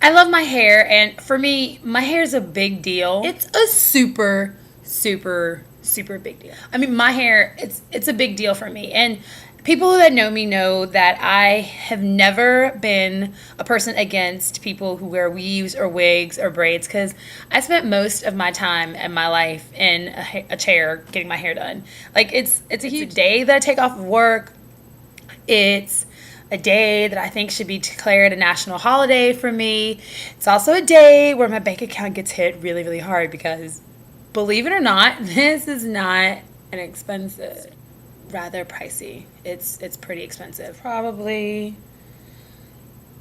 I love my hair, and for me, my hair is a big deal. It's a super, super, super big deal. I mean, my hair, it's a big deal for me. And people that know me know that I have never been a person against people who wear weaves or wigs or braids, because I spent most of my time in my life in a chair getting my hair done. Like, it's a huge day that I take off of work. It's a day that I think should be declared a national holiday for me. It's also a day where my bank account gets hit really, really hard because, believe it or not, this is not an expensive, rather pricey. It's pretty expensive. Probably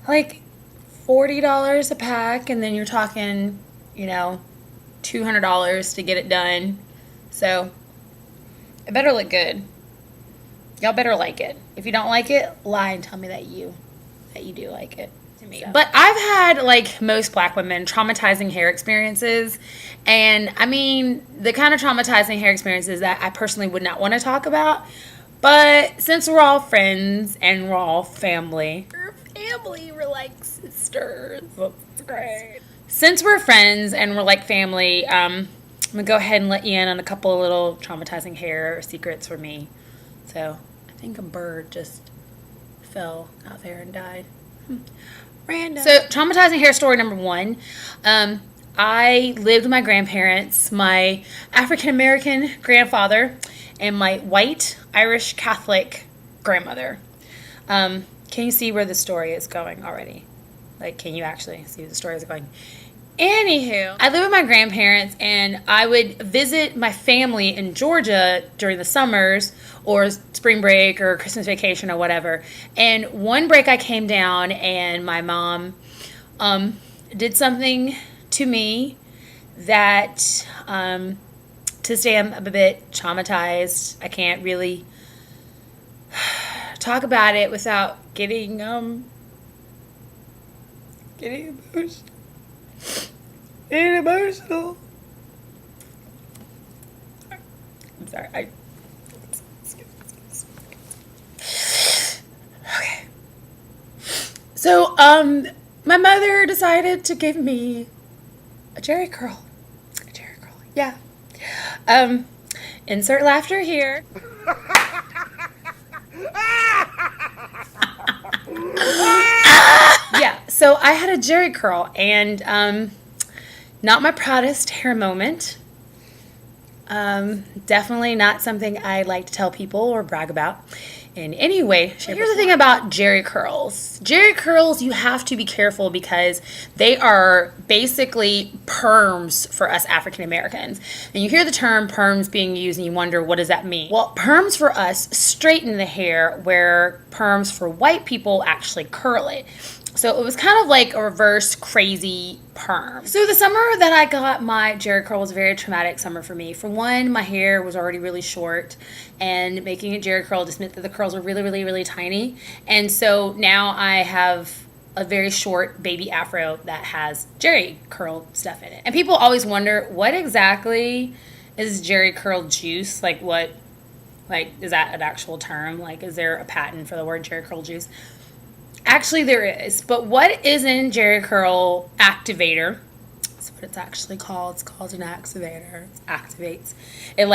like $40 a pack, and then you're talking, $200 to get it done. So it better look good. Y'all better like it. If you don't like it, lie and tell me that you do like it. To me. So. But I've had, like most black women, traumatizing hair experiences. And I mean, the kind of traumatizing hair experiences that I personally would not want to talk about. But since we're all friends and we're all family. We're like sisters. That's great. Since we're friends and we're like family, I'm going to go ahead and let you in on a couple of little traumatizing hair secrets for me. So, I think a bird just fell out there and died. Random. So, traumatizing hair story number 1. I lived with my grandparents, my African-American grandfather, and my white Irish Catholic grandmother. Can you see where the story is going already? Like, can you actually see where the story is going? Anywho, I lived with my grandparents, and I would visit my family in Georgia during the summers or spring break or Christmas vacation or whatever. And one break I came down, and my mom did something to me that, to say I'm a bit traumatized. I can't really talk about it without getting emotional. Getting emotional. I'm sorry. Okay. So, my mother decided to give me a Jerry curl. A Jerry curl. Yeah. Insert laughter here. Yeah. So I had a Jerry curl, and not my proudest hair moment. Definitely not something I like to tell people or brag about in any way. Here's the thing about Jerry curls. Jerry curls, you have to be careful because they are basically perms for us African Americans. And you hear the term perms being used and you wonder, what does that mean? Well, perms for us straighten the hair, where perms for white people actually curl it. So it was kind of like a reverse crazy perm. So the summer that I got my Jerry curl was a very traumatic summer for me. For one, my hair was already really short, and making a Jerry curl just meant that the curls were really, really, really tiny. And so now I have a very short baby afro that has Jerry curl stuff in it. And people always wonder, what exactly is Jerry curl juice? Like, is that an actual term? Like, is there a patent for the word Jerry curl juice? Actually, there is. But what is in Jerry curl activator? That's what it's actually called. It's called an activator. It activates. It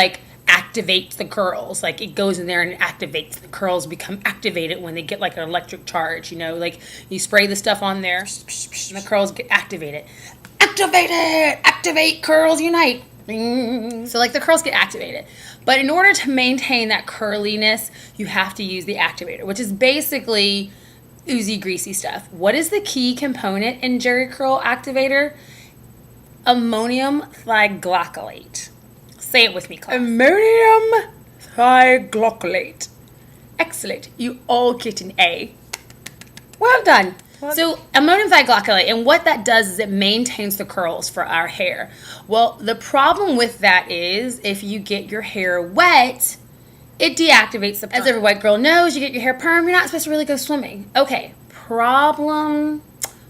activates the curls. Like, it goes in there and activates. The curls become activated when they get like an electric charge. You spray the stuff on there, and the curls get activated. Activate, curls unite. So the curls get activated. But in order to maintain that curliness, you have to use the activator, which is basically oozy, greasy stuff. What is the key component in Jerry curl activator? Ammonium thioglycolate. Say it with me, class. Ammonium thioglycolate. Excellent. You all get an A. Well done. So ammonium thioglycolate, and what that does is it maintains the curls for our hair. Well, the problem with that is if you get your hair wet, it deactivates the perm. As every white girl knows, you get your hair perm, you're not supposed to really go swimming. Okay, problem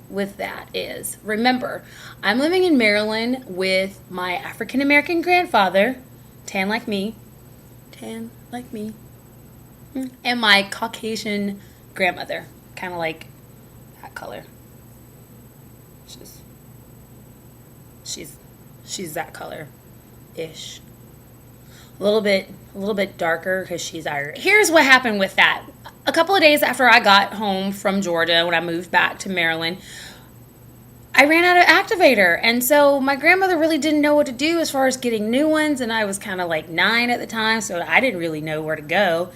with that is, remember, I'm living in Maryland with my African-American grandfather, tan like me, and my Caucasian grandmother, kind of like that color. Just, she's that color-ish. A little bit darker because she's Irish. Here's what happened with that. A couple of days after I got home from Georgia, when I moved back to Maryland, I ran out of activator. And so my grandmother really didn't know what to do as far as getting new ones. And I was kind of like 9 at the time, so I didn't really know where to go.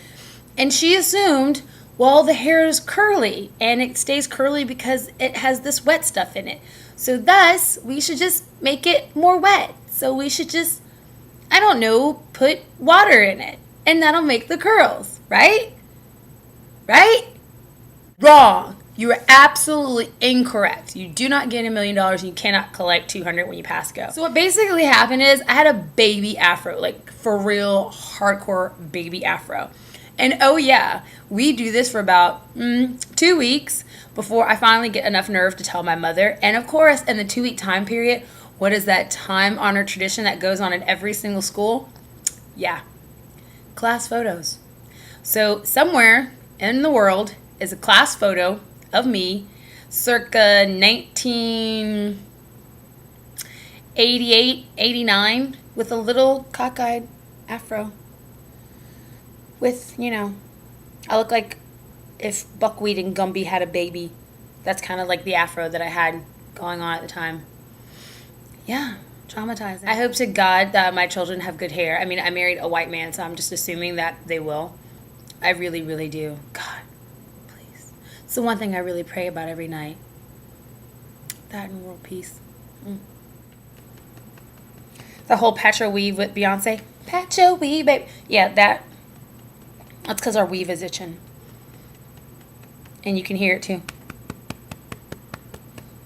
And she assumed, well, the hair is curly, and it stays curly because it has this wet stuff in it. So thus, we should just make it more wet. So we should just, I don't know, put water in it, and that'll make the curls, right? Right? Wrong. You are absolutely incorrect. You do not get $1 million, and you cannot collect 200 when you pass go. So what basically happened is I had a baby afro, like for real hardcore baby afro. And oh yeah, we do this for about 2 weeks before I finally get enough nerve to tell my mother. And of course, in the 2-week time period, what is that time-honored tradition that goes on in every single school? Yeah, class photos. So somewhere in the world is a class photo of me circa 1988, 89 with a little cockeyed afro. With, you know, I look like if Buckwheat and Gumby had a baby. That's kind of like the afro that I had going on at the time. Yeah, traumatizing. I hope to God that my children have good hair. I mean, I married a white man, so I'm just assuming that they will. I really, really do. God, please. It's the one thing I really pray about every night. That and world peace. The whole patcho weave with Beyonce. Patcho weave, baby. Yeah, that's because our weave is itching. And you can hear it too.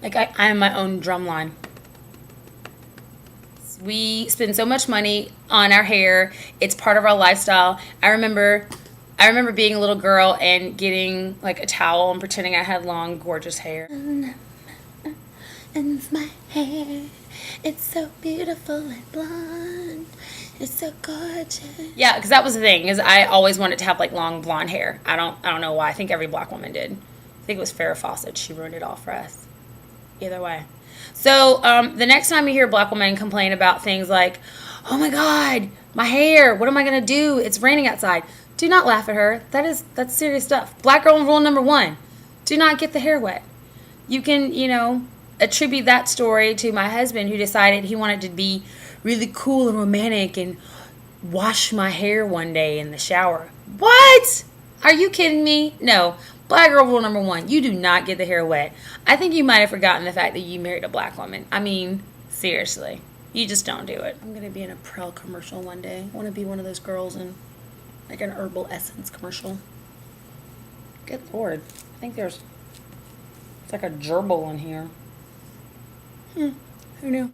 Like I am my own drum line. We spend so much money on our hair. It's part of our lifestyle. I remember being a little girl and getting like a towel and pretending I had long, gorgeous hair. And my hair, it's so beautiful and blonde. It's so gorgeous. Yeah, because that was the thing, is I always wanted to have like long blonde hair. I don't know why. I think every black woman did. I think it was Farrah Fawcett. She ruined it all for us. Either way. So the next time you hear a black woman complain about things like, oh my God, my hair, what am I going to do? It's raining outside. Do not laugh at her. That's serious stuff. Black girl rule number 1, do not get the hair wet. You can, attribute that story to my husband, who decided he wanted to be really cool and romantic and wash my hair one day in the shower. What? Are you kidding me? No. Black girl rule number 1, you do not get the hair wet. I think you might have forgotten the fact that you married a black woman. I mean, seriously. You just don't do it. I'm going to be in a Prel commercial one day. I want to be one of those girls in like an Herbal Essence commercial. Good Lord. I think it's like a gerbil in here. Who knew?